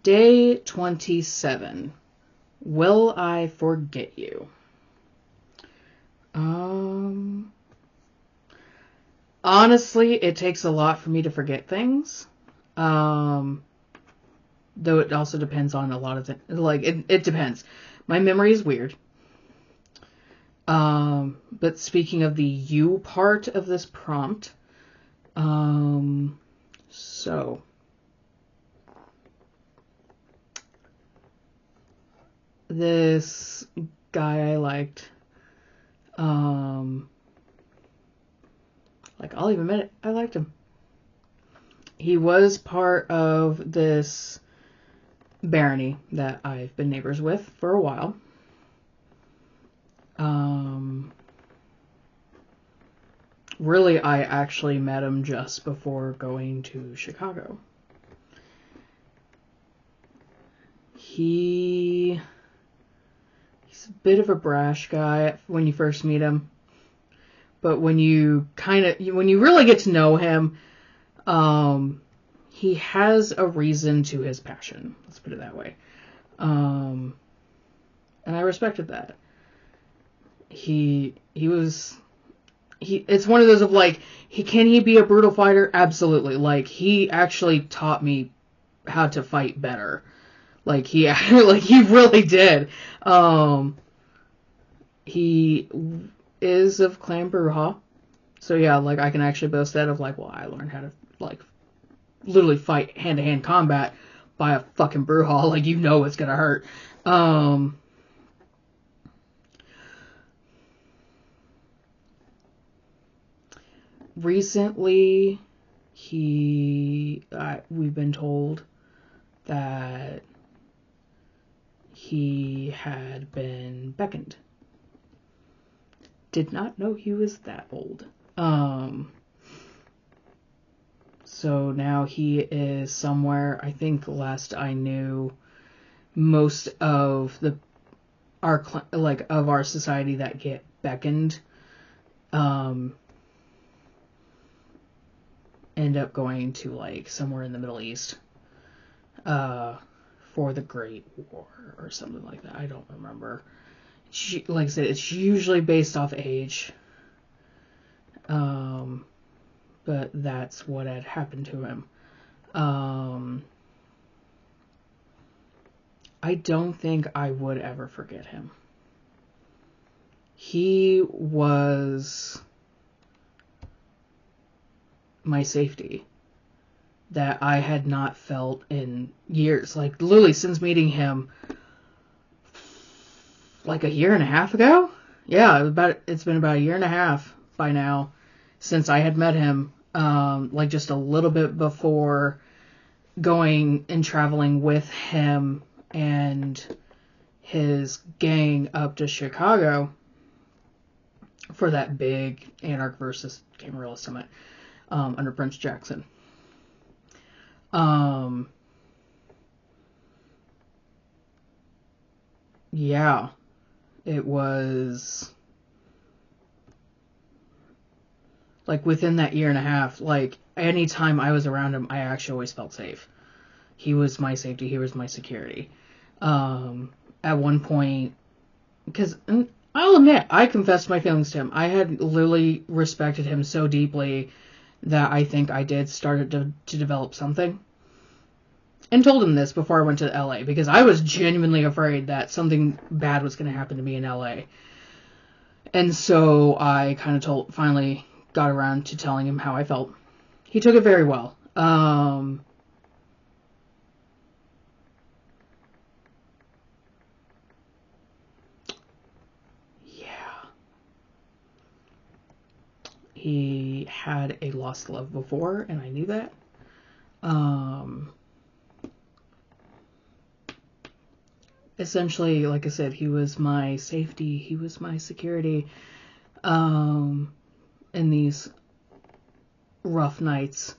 Day 27. Will I forget you? Honestly, it takes a lot for me to forget things. Though it also depends on a lot of things. Like, it depends. My memory is weird. But speaking of the you part of this prompt, so this guy I liked, like, I'll even admit it, I liked him. He was part of this barony that I've been neighbors with for a while. Really, I actually met him just before going to Chicago. He's a bit of a brash guy when you first meet him. But when you really get to know him, he has a reason to his passion. Let's put it that way. And I respected that. It's one of those of like, can he be a brutal fighter? Absolutely. Like, he actually taught me how to fight better. Like, he really did. He is of Clan Brujah. So yeah, like, I can actually boast that of like, well, I learned how to, like, literally fight hand-to-hand combat by a fucking Brujah. Like, you know it's gonna hurt. Recently, we've been told that he had been beckoned. Did not know he was that old. So now he is somewhere, I think last I knew, most of our society that get beckoned, end up going to, like, somewhere in the Middle East, for the Great War or something like that. I don't remember. Like I said, it's usually based off age. But that's what had happened to him. I don't think I would ever forget him. He was my safety that I had not felt in years. Like, literally since meeting him, like, a year and a half ago? Yeah, it's been about a year and a half by now since I had met him. Like, just a little bit before going and traveling with him and his gang up to Chicago for that big Anarch versus Camarilla summit, under Prince Jackson. Yeah, it was like within that year and a half, like, anytime I was around him, I actually always felt safe. He was my safety. He was my security. At one point, because I'll admit, I confessed my feelings to him. I had literally respected him so deeply that I think I did start to develop something. And told him this before I went to LA, because I was genuinely afraid that something bad was going to happen to me in LA. And so I kind of finally got around to telling him how I felt. He took it very well. He had a lost love before, and I knew that. Essentially, like I said, he was my safety. He was my security. In these rough nights.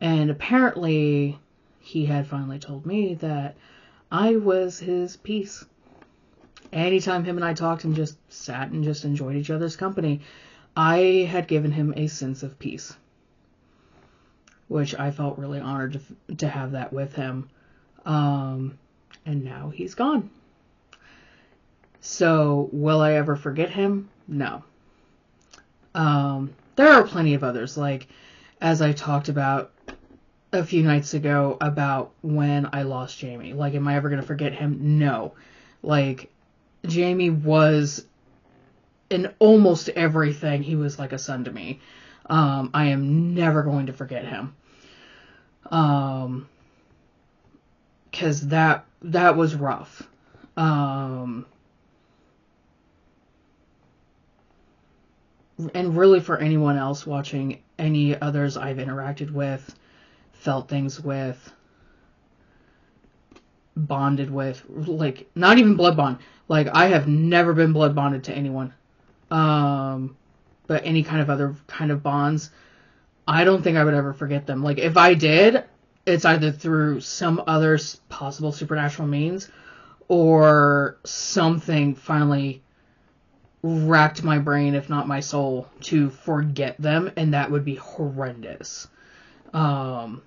And apparently, he had finally told me that I was his peace. Anytime him and I talked and just sat and just enjoyed each other's company, I had given him a sense of peace, which I felt really honored to have that with him. And now he's gone. So, will I ever forget him? No. There are plenty of others, like, as I talked about a few nights ago about when I lost Jamie. Like, am I ever going to forget him? No. Like, Jamie was in almost everything. He was like a son to me. I am never going to forget him. Because that was rough. And really for anyone else watching, any others I've interacted with, felt things with, bonded with, like, not even blood bond. Like, I have never been blood bonded to anyone. But any kind of other kind of bonds, I don't think I would ever forget them. Like, if I did, it's either through some other possible supernatural means, or something finally racked my brain, if not my soul, to forget them, and that would be horrendous. So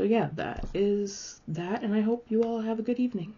yeah, that is that, and I hope you all have a good evening.